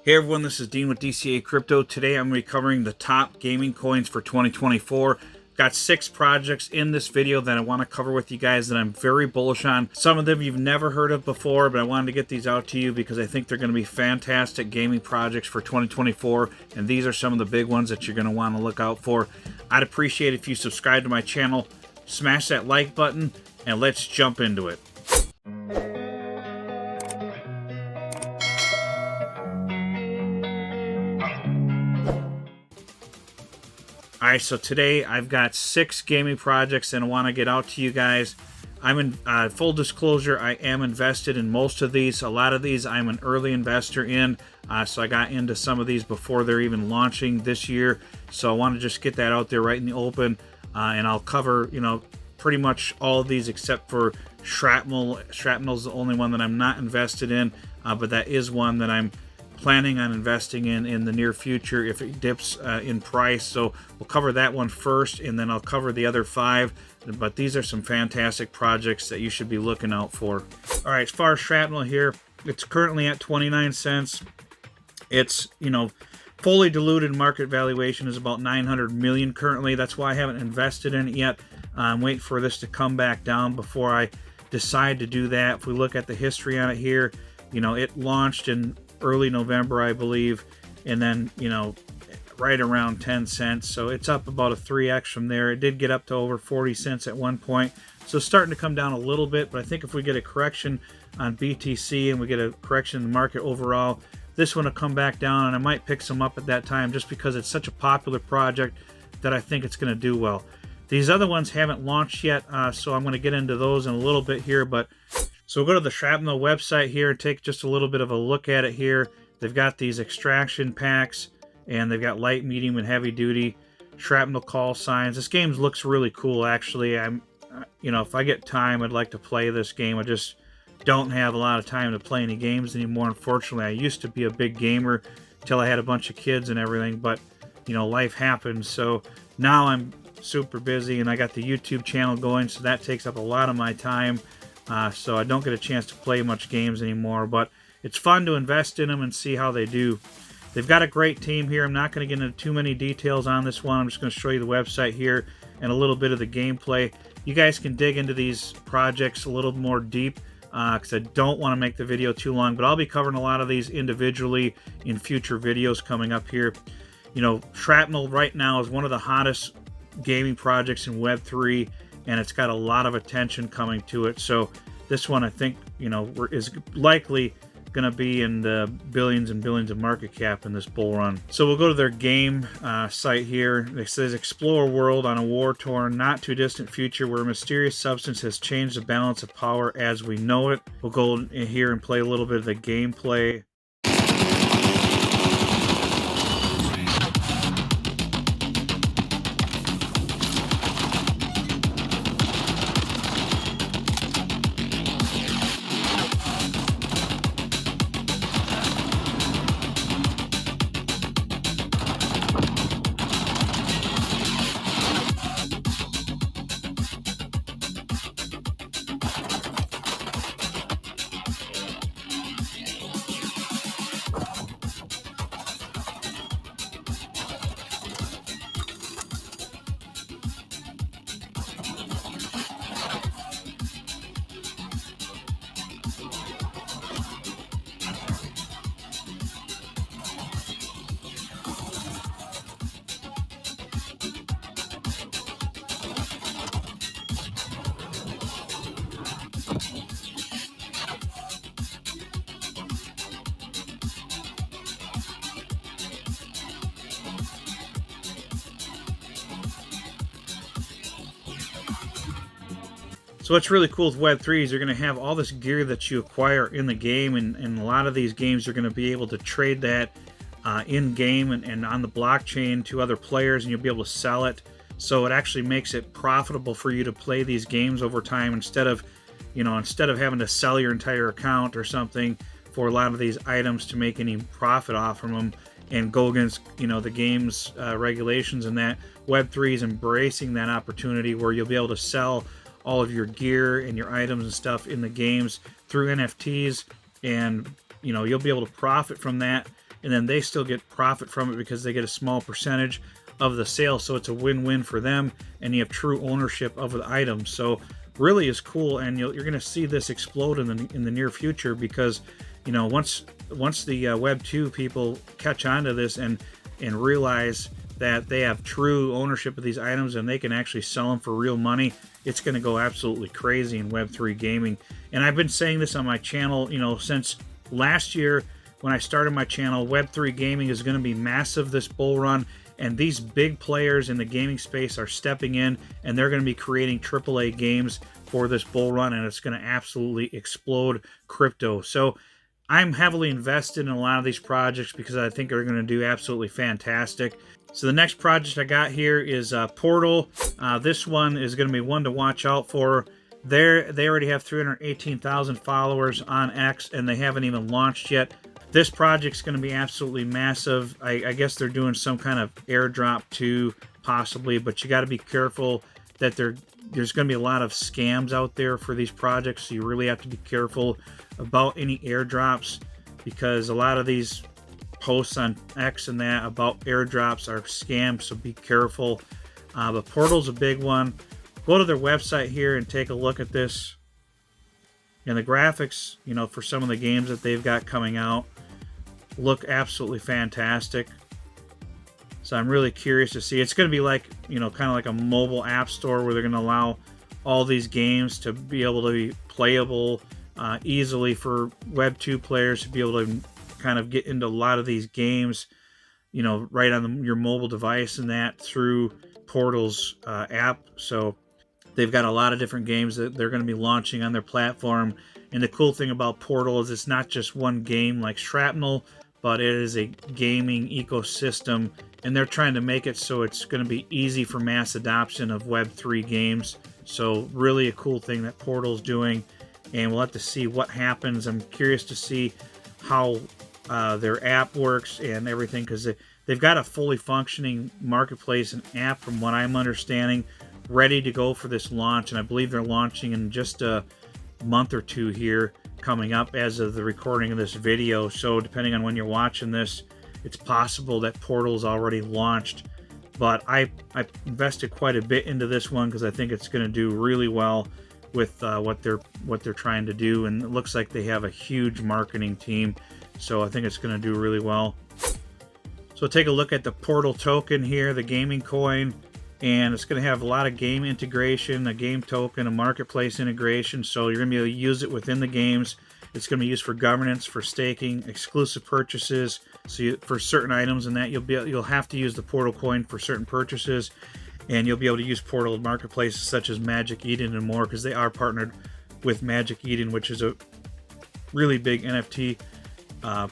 Hey everyone, this is Dean with DCA Crypto. Today I'm going to be covering the top gaming coins for 2024. Got 6 projects in this video that I want to cover with you guys that I'm very bullish on. Some of them you've never heard of before, but I wanted to get these out to you because I think they're going to be fantastic gaming projects for 2024, and these are some of the big ones that you're going to want to look out for. I'd appreciate if you subscribe to my channel, smash that like button, and let's jump into it. Alright, so today I've got 6 gaming projects and I want to get out to you guys. I'm in full disclosure, I am invested in most of these. A lot of these I'm an early investor in, so I got into some of these before they're even launching this year. So I want to just get that out there right in the open, and I'll cover, pretty much all of these except for Shrapnel. Shrapnel's the only one that I'm not invested in, but that is one that I'm planning on investing in the near future if it dips in price. So we'll cover that one first, and then I'll cover the other 5. But these are some fantastic projects that you should be looking out for. All right, as far as Shrapnel here, it's currently at 29 cents. It's, fully diluted market valuation is about 900 million currently. That's why I haven't invested in it yet. I'm waiting for this to come back down before I decide to do that. If we look at the history on it here, it launched in early November, I believe, and then right around 10 cents, so it's up about a 3x from there. It did get up to over 40 cents at one point, so it's starting to come down a little bit, but I think if we get a correction on BTC and we get a correction in the market overall, this one will come back down, and I might pick some up at that time just because it's such a popular project that I think it's going to do well. These other ones haven't launched yet, so I'm going to get into those in a little bit here, but so we'll go to the Shrapnel website here and take just a little bit of a look at it here. They've got these extraction packs, and they've got light, medium, and heavy duty shrapnel call signs. This game looks really cool, actually. If I get time, I'd like to play this game. I just don't have a lot of time to play any games anymore, unfortunately. I used to be a big gamer until I had a bunch of kids and everything, but, life happens. So now I'm super busy, and I got the YouTube channel going, so that takes up a lot of my time. So I don't get a chance to play much games anymore, but it's fun to invest in them and see how they do. They've got a great team here. I'm not going to get into too many details on this one. I'm just going to show you the website here and a little bit of the gameplay. You guys can dig into these projects a little more deep because I don't want to make the video too long, but I'll be covering a lot of these individually in future videos coming up here. Shrapnel right now is one of the hottest gaming projects in Web3, and it's got a lot of attention coming to it. So this one, I think, is likely going to be in the billions and billions of market cap in this bull run. So we'll go to their game site here. It says, explore a world on a war-torn, not too distant future where a mysterious substance has changed the balance of power as we know it. We'll go in here and play a little bit of the gameplay. So what's really cool with Web3 is you're going to have all this gear that you acquire in the game, and a lot of these games you're going to be able to trade that in-game and on the blockchain to other players, and you'll be able to sell it. So it actually makes it profitable for you to play these games over time instead of having to sell your entire account or something for a lot of these items to make any profit off from them and go against the game's regulations. And that Web3 is embracing that opportunity where you'll be able to sell all of your gear and your items and stuff in the games through NFTs, and you'll be able to profit from that and then they still get profit from it because they get a small percentage of the sale. So it's a win-win for them, and you have true ownership of the item. So really is cool, and you're going to see this explode in the near future, because once the Web 2 people catch on to this and realize that they have true ownership of these items and they can actually sell them for real money, it's going to go absolutely crazy in Web 3 gaming. And I've been saying this on my channel, since last year when I started my channel. Web 3 gaming is going to be massive this bull run, and these big players in the gaming space are stepping in, and they're going to be creating AAA games for this bull run, and it's going to absolutely explode crypto. So I'm heavily invested in a lot of these projects because I think they're going to do absolutely fantastic. So the next project I got here is Portal. This one is going to be one to watch out for. They already have 318,000 followers on X, and they haven't even launched yet. This project's going to be absolutely massive. I guess they're doing some kind of airdrop too, possibly, but you got to be careful that there's going to be a lot of scams out there for these projects, so you really have to be careful about any airdrops, because a lot of these posts on X and that about airdrops are scams, so be careful. But Portal's a big one. Go to their website here and take a look at this. And the graphics, for some of the games that they've got coming out look absolutely fantastic. So I'm really curious to see. It's going to be like, kind of like a mobile app store where they're going to allow all these games to be able to be playable easily for Web 2 players to be able to kind of get into a lot of these games, right on your mobile device, and that through Portal's app. So they've got a lot of different games that they're going to be launching on their platform. And the cool thing about Portal is it's not just one game like Shrapnel, but it is a gaming ecosystem, and they're trying to make it so it's going to be easy for mass adoption of Web 3 games. So really a cool thing that Portal's doing, and we'll have to see what happens. I'm curious to see how their app works and everything, because they've got a fully functioning marketplace and app, from what I'm understanding, ready to go for this launch. And I believe they're launching in just a month or two here coming up as of the recording of this video. So depending on when you're watching this, it's possible that Portal's already launched. But I invested quite a bit into this one because I think it's going to do really well with what they're trying to do, and it looks like they have a huge marketing team, so I think it's going to do really well. So take a look at the Portal token here, the gaming coin, and it's going to have a lot of game integration, a game token, a marketplace integration, so you're going to be able to use it within the games. It's going to be used for governance, for staking, exclusive purchases, so for certain items, and that you'll have to use the Portal coin for certain purchases. And you'll be able to use Portal marketplaces such as Magic Eden and more, because they are partnered with Magic Eden, which is a really big NFT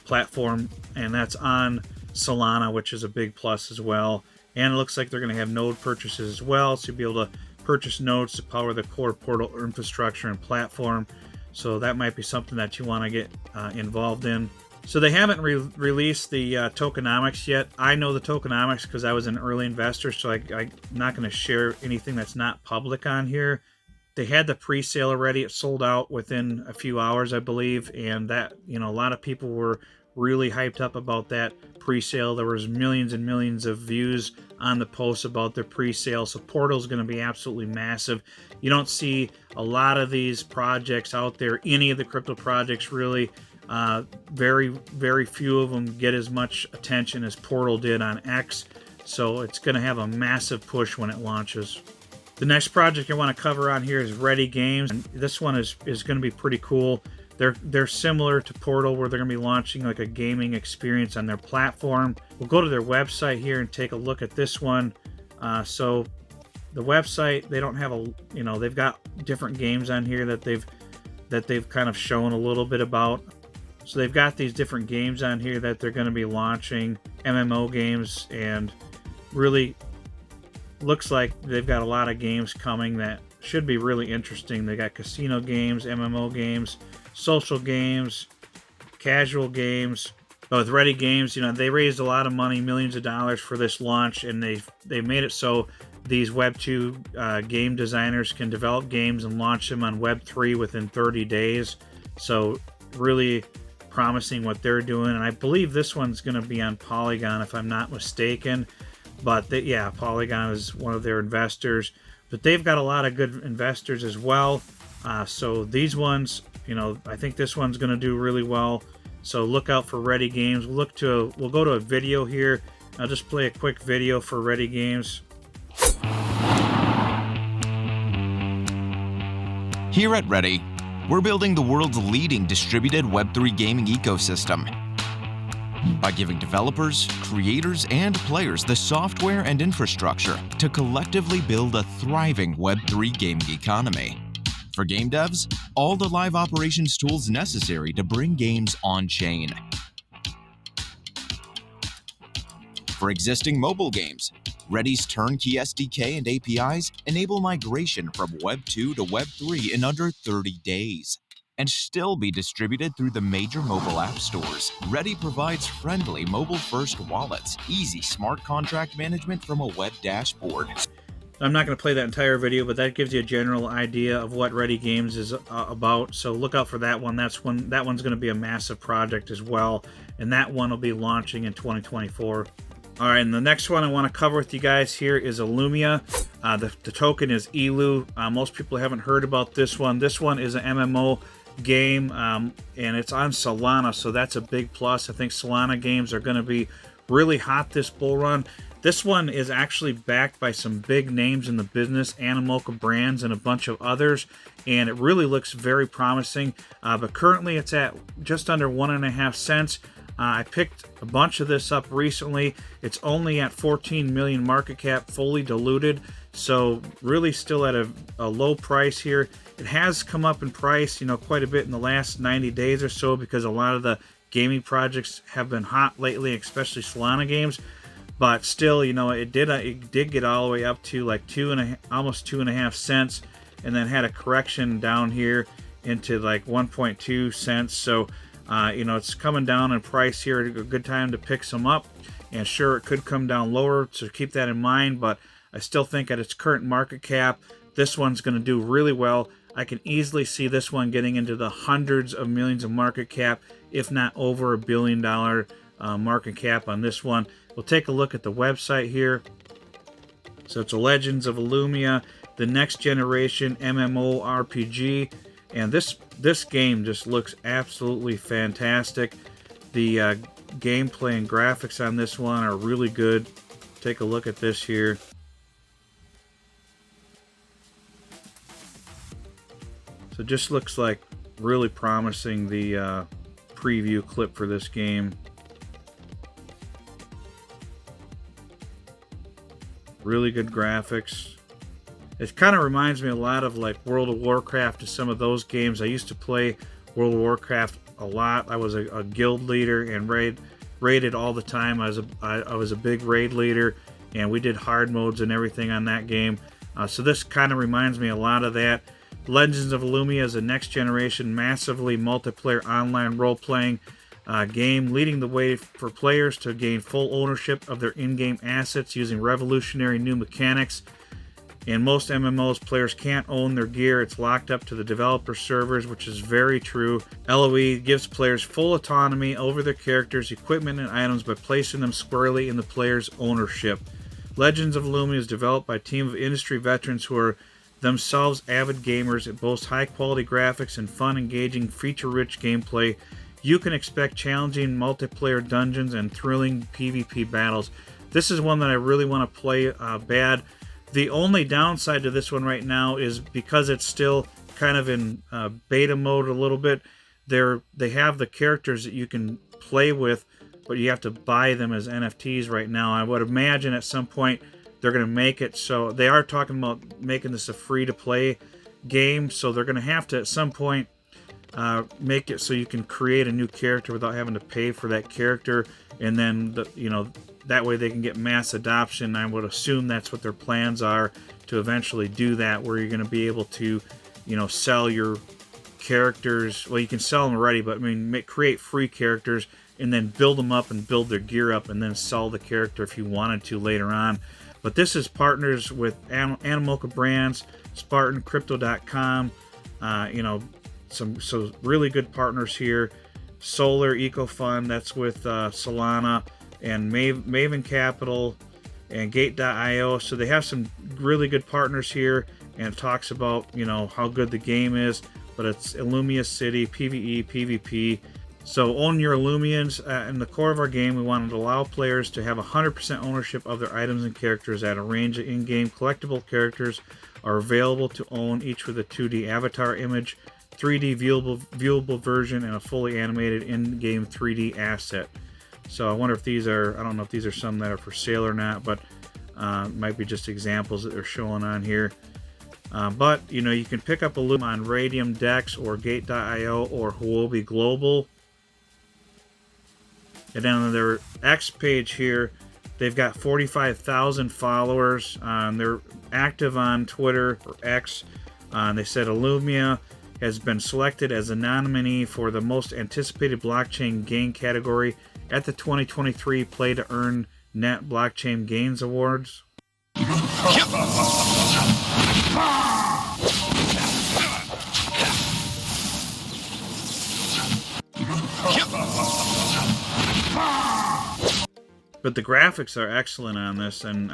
platform, and that's on Solana, which is a big plus as well. And it looks like they're going to have node purchases as well, so you'll be able to purchase nodes to power the core Portal infrastructure and platform. So that might be something that you want to get involved in. So they haven't released the tokenomics yet. I know the tokenomics because I was an early investor, so I'm not going to share anything that's not public on here. They had the pre-sale already. It sold out within a few hours, I believe, and that, a lot of people were really hyped up about that pre-sale. There was millions and millions of views on the post about their pre-sale. So Portal's going to be absolutely massive. You don't see a lot of these projects out there, any of the crypto projects really. Very, very few of them get as much attention as Portal did on X, so it's going to have a massive push when it launches. The next project I want to cover on here is Ready Games, and this one is going to be pretty cool. They're similar to Portal, where they're going to be launching like a gaming experience on their platform. We'll go to their website here and take a look at this one. So the website, they don't have they've got different games on here that they've kind of shown a little bit about. So they've got these different games on here that they're going to be launching, MMO games, and really looks like they've got a lot of games coming that should be really interesting. They got casino games, MMO games, social games, casual games. But with Ready Games, they raised a lot of money, millions of dollars for this launch, and they made it so these Web 2 game designers can develop games and launch them on Web 3 within 30 days. So really promising what they're doing. And I believe this one's going to be on Polygon, if I'm not mistaken. But yeah, Polygon is one of their investors. But they've got a lot of good investors as well. So these ones, you know, I think this one's going to do really well. So look out for Ready Games. We'll go to a video here. I'll just play a quick video for Ready Games. Here at Ready, we're building the world's leading distributed Web3 gaming ecosystem by giving developers, creators, and players the software and infrastructure to collectively build a thriving Web3 gaming economy. For game devs, all the live operations tools necessary to bring games on-chain. For existing mobile games, Ready's turnkey SDK and APIs enable migration from Web 2 to Web 3 in under 30 days and still be distributed through the major mobile app stores. Ready provides friendly mobile-first wallets, easy smart contract management from a web dashboard. I'm not going to play that entire video, but that gives you a general idea of what Ready Games is about. So look out for that one. That one's going to be a massive project as well, and that one will be launching in 2024. All right, and the next one I want to cover with you guys here is Alumia. The token is ELU. Most people haven't heard about this one. This one is an MMO game, and it's on Solana, so that's a big plus. I think Solana games are going to be really hot this bull run. This one is actually backed by some big names in the business, Animoca Brands and a bunch of others, and it really looks very promising. But currently it's at just under 1.5 cents. I picked a bunch of this up recently. It's only at 14 million market cap, fully diluted, so really still at a low price here. It has come up in price, you know, quite a bit in the last 90 days or so because a lot of the gaming projects have been hot lately, especially Solana games. But still, you know, it did get all the way up to like almost 2.5 cents, and then had a correction down here into like 1.2 cents. So, you know, it's coming down in price here. A good time to pick some up, and sure, it could come down lower, so keep that in mind. But I still think at its current market cap, this one's going to do really well. I can easily see this one getting into the hundreds of millions of market cap, if not over $1 billion market cap on this one. We'll take a look at the website here. So it's a Legends of Alumia, the next generation MMORPG, and this game just looks absolutely fantastic. The gameplay and graphics on this one are really good. Take a look at this here. So it just looks like really promising, the preview clip for this game. Really good graphics. It kind of reminds me a lot of like World of Warcraft, to some of those games. I used to play World of Warcraft a lot. I was a guild leader and raided all the time. I was a big raid leader, and we did hard modes and everything on that game. So this kind of reminds me a lot of that. Legends of Alumia is a next generation, massively multiplayer online role-playing game, leading the way for players to gain full ownership of their in-game assets using revolutionary new mechanics. In most MMOs, players can't own their gear. It's locked up to the developer servers, which is very true. LoE gives players full autonomy over their characters, equipment, and items by placing them squarely in the player's ownership. Legends of Alumia is developed by a team of industry veterans who are themselves avid gamers. It boasts high-quality graphics and fun, engaging, feature-rich gameplay. You can expect challenging multiplayer dungeons and thrilling PvP battles. This is one that I really want to play bad. The only downside to this one right now is because it's still kind of in beta mode a little bit. They have the characters that you can play with, but you have to buy them as NFTs right now. I would imagine at some point they're going to make it so they are talking about making this a free-to-play game. So they're going to have to at some point make it so you can create a new character without having to pay for that character, and then that way they can get mass adoption. I would assume that's what their plans are, to eventually do that, where you're going to be able to, sell your characters. Well, you can sell them already, but I mean, create free characters and then build them up and build their gear up, and then sell the character if you wanted to later on. But this is partners with Animoca Brands, Spartan, Crypto.com, so really good partners here. Solar Eco Fund, that's with Solana, and Maven Capital, and Gate.io. So they have some really good partners here, and it talks about, you know, how good the game is. But it's Alumia City, PvE, PvP. So own your Alumians. In the core of our game, we wanted to allow players to have 100% ownership of their items and characters at a range of in-game collectible characters are available to own, each with a 2D avatar image, 3D viewable version, and a fully animated in-game 3D asset. So I wonder if these are, I don't know if these are some that are for sale or not, but might be just examples that they're showing on here. But, you know, you can pick up Alumia on Radium, Dex, or Gate.io, or Huobi Global. And then on their X page here, they've got 45,000 followers. They're active on Twitter, or X. They said Alumia has been selected as a nominee for the most anticipated blockchain game category at the 2023 Play to Earn Net Blockchain Gains Awards. But the graphics are excellent on this, and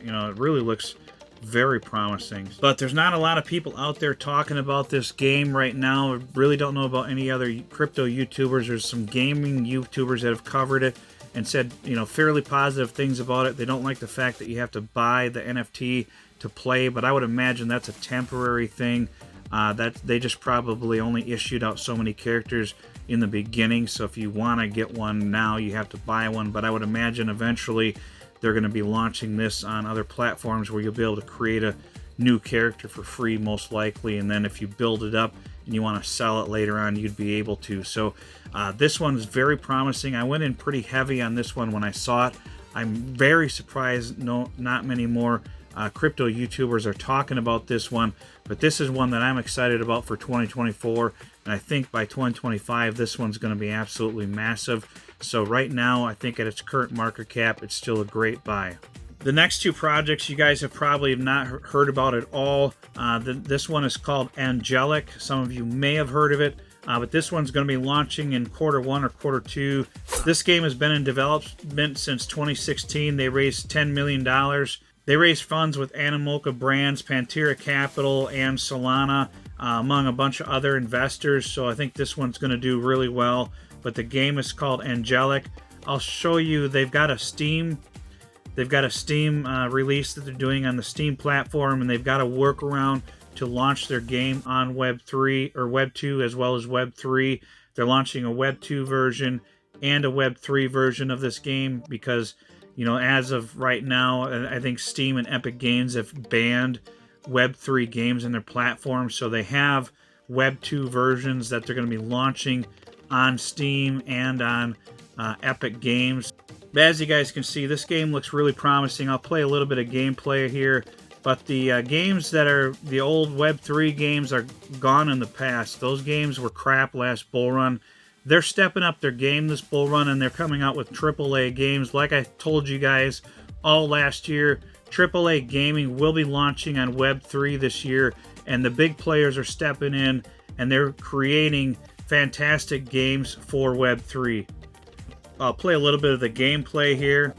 you know, it really looks very promising. But there's not a lot of people out there talking about this game right now. I really don't know about any other crypto YouTubers. There's some gaming YouTubers that have covered it and said, you know, fairly positive things about it. They don't like the fact that you have to buy the NFT to play, but I would imagine that's a temporary thing. That they just probably only issued out so many characters in the beginning, so if you want to get one now, you have to buy one. But I would imagine eventually they're going to be launching this on other platforms where you'll be able to create a new character for free, most likely, and then if you build it up and you want to sell it later on, you'd be able to. So this one is very promising. I went in pretty heavy on this one when I saw it. I'm very surprised not many more crypto YouTubers are talking about this one, but this is one that I'm excited about for 2024, and I think by 2025 this one's going to be absolutely massive. So right now, I think at its current market cap, it's still a great buy. The next two projects you guys have probably not heard about at all. This one is called Angelic. Some of you may have heard of it, but this one's going to be launching in Q1 or Q2. This game has been in development since 2016. They raised $10 million. They raised funds with Animoca Brands, Pantera Capital, and Solana, among a bunch of other investors. So I think this one's going to do really well. But the game is called Angelic. I'll show you. They've got a Steam release that they're doing on the Steam platform, and they've got a workaround to launch their game on Web 3 or Web 2 as well as Web 3. They're launching a Web 2 version and a Web 3 version of this game because, you know, as of right now, I think Steam and Epic Games have banned Web 3 games in their platform. So they have Web 2 versions that they're going to be launching on Steam and on Epic Games. As you guys can see, this game looks really promising. I'll play a little bit of gameplay here. But the games that are the old Web 3 games are gone in the past. Those games were crap last bull run. They're stepping up their game this bull run, and they're coming out with AAA games. Like I told you guys all last year, AAA gaming will be launching on Web 3 this year, and the big players are stepping in, and they're creating fantastic games for Web 3. I'll play a little bit of the gameplay here.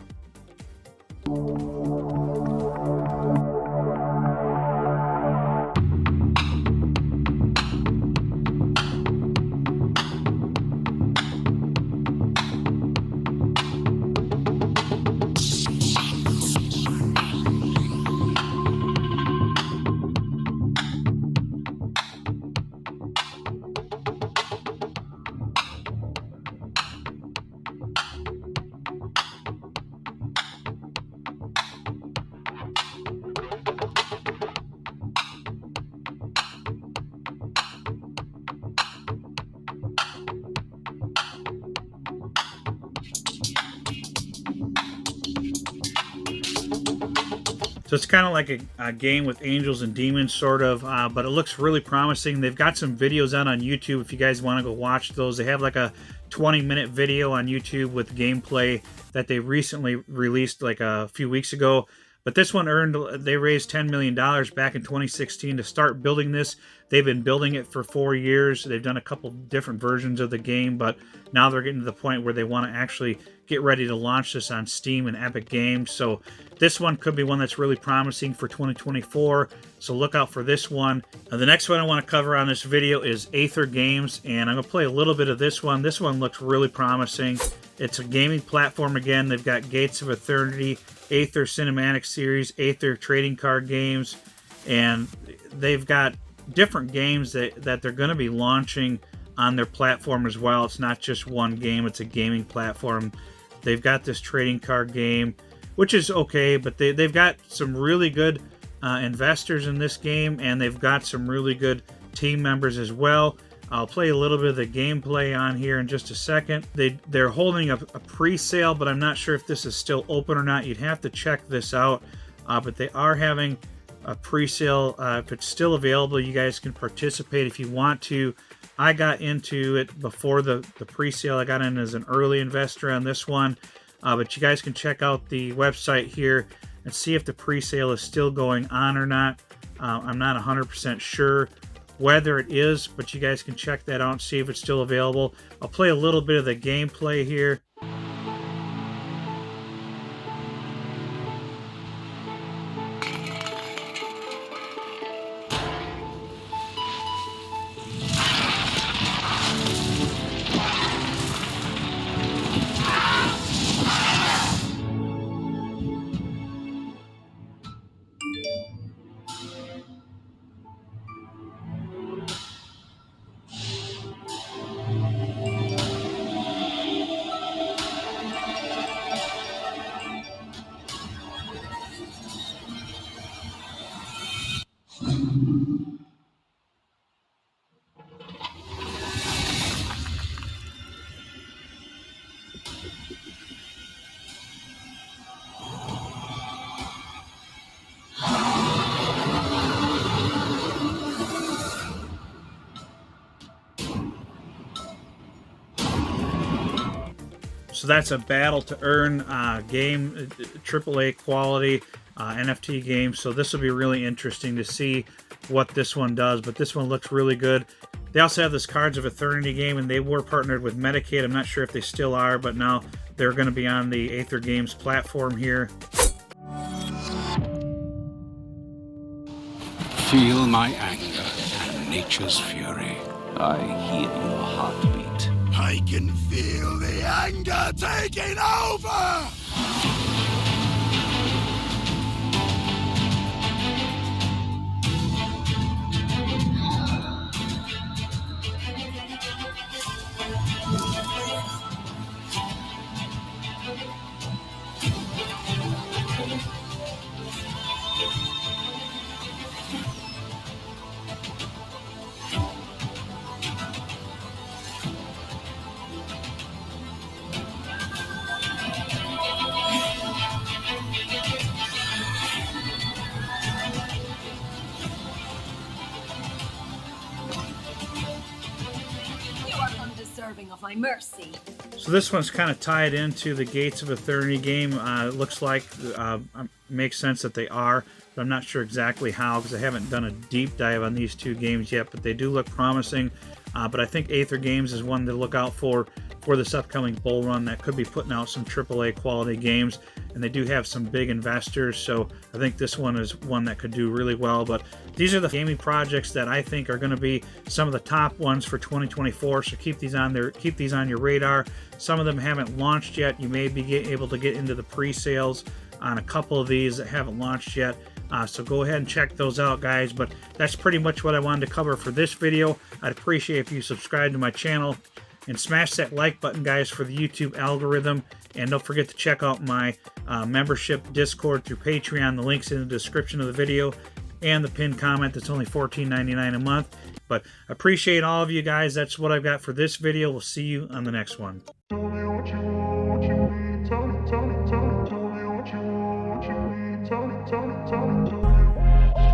So it's kind of like a game with angels and demons, sort of, but it looks really promising. They've got some videos out on YouTube if you guys want to go watch those. They have like a 20-minute video on YouTube with gameplay that they recently released like a few weeks ago. But this one they raised $10 million back in 2016 to start building this. They've been building it for 4 years. They've done a couple different versions of the game, but now they're getting to the point where they want to actually get ready to launch this on Steam and Epic Games. So this one could be one that's really promising for 2024. So look out for this one. Now, the next one I want to cover on this video is Aether Games, and I'm going to play a little bit of this one. This one looks really promising. It's a gaming platform again. They've got Gates of Eternity, Aether Cinematic Series, Aether Trading Card Games, and they've got different games that they're going to be launching on their platform as well. It's not just one game, it's a gaming platform. They've got this trading card game, which is okay, but they've got some really good investors in this game, and they've got some really good team members as well. I'll play a little bit of the gameplay on here in just a second. They're holding a pre-sale, but I'm not sure if this is still open or not. You'd have to check this out, but they are having a pre-sale. If it's still available, you guys can participate if you want to. I got into it before the pre-sale. I got in as an early investor on this one, but you guys can check out the website here and see if the pre-sale is still going on or not. I'm not 100% sure whether it is, but you guys can check that out and see if it's still available. I'll play a little bit of the gameplay here. So that's a battle to earn game, AAA quality NFT game. So this will be really interesting to see what this one does. But this one looks really good. They also have this Cards of Eternity game, and they were partnered with Medicaid. I'm not sure if they still are, but now they're going to be on the Aether Games platform here. Feel my anger and nature's fury. I hear your heartbeat. I can feel the anger taking over! Of my mercy. So this one's kind of tied into the Gates of Eternity game. It looks like makes sense that they are, but I'm not sure exactly how because I haven't done a deep dive on these two games yet, but they do look promising. But I think Aether Games is one to look out for this upcoming bull run that could be putting out some AAA quality games, and they do have some big investors, so I think this one is one that could do really well. But these are the gaming projects that I think are going to be some of the top ones for 2024, so keep these on your radar. Some of them haven't launched yet. You may be able to get into the pre-sales on a couple of these that haven't launched yet. So go ahead and check those out, guys. But that's pretty much what I wanted to cover for this video. I'd appreciate if you subscribe to my channel and smash that like button, guys, for the YouTube algorithm. And don't forget to check out my membership Discord through Patreon. The link's in the description of the video and the pinned comment. That's only $14.99 a month. But appreciate all of you guys. That's what I've got for this video. We'll see you on the next one. Tell me.